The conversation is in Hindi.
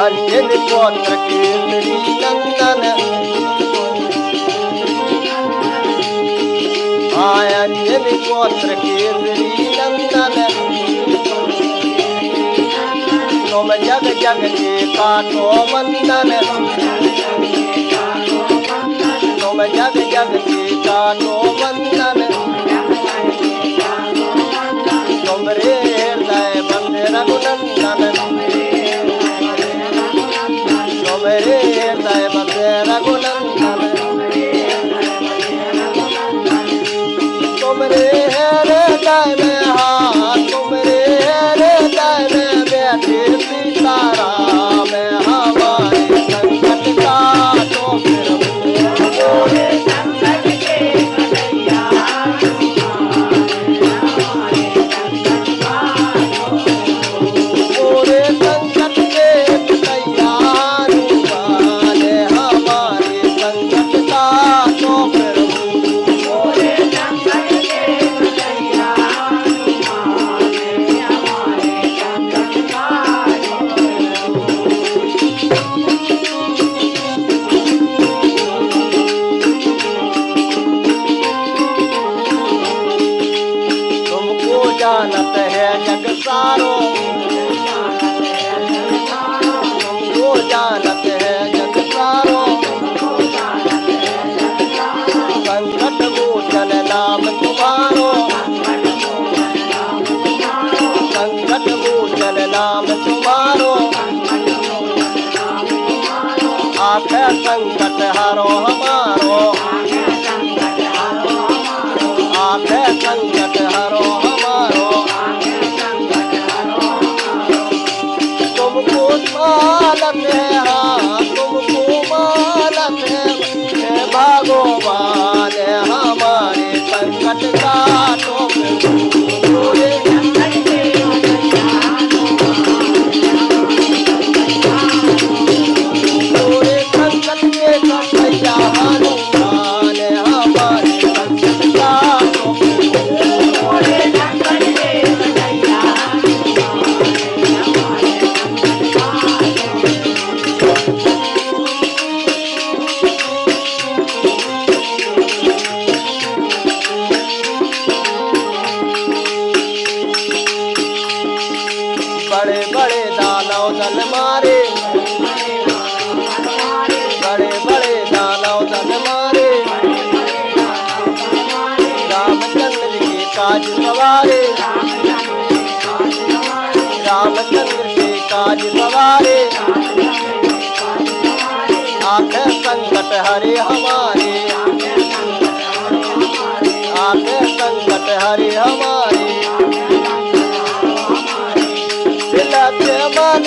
अंजन पौत्र केसरी नंदन अंजन पौत्र केसरी नंदन तुम जग जग के काटो वंदन तुम जग जग के काटो वंदन तुमरे हृदय बंद रघुनंदन तुमरे हृदय बंद रघुनंदन तुमरे हृदय में तुमरे हृदय में बैठे सीताराम हमारे संकट काटो फिर मोरे संकट के कन्हैया मोरे संकट के कन्हैया हनुमान हमारे संकट काटो फिर मोरे संकट के कन्हैया हनुमान हमारे संकट काटो तुमको जानत है जग सारो तुमको जानत है जग सारो संकट मोचन नाम तुम्हारो संकट मोचन नाम तुम्हारो आखे संकट हारो हमारो आखे संकट हारो हमारो तुमको मालूम है तुमको मालूम है भगवान हमारे संकट काटो मोरे संकट के मोरे संकट के कन्हैया हनुमान हमारे संकट काटो मोरे संकट के कन्हैया बड़े बड़े दानव दल मारे बड़े बड़े दानव दल मारे रामचंद्र के काज सवारे रामचंद्र के काज सवारे आखे संकट हरे हमारे आखे संकट हरे हमारे दिलत मन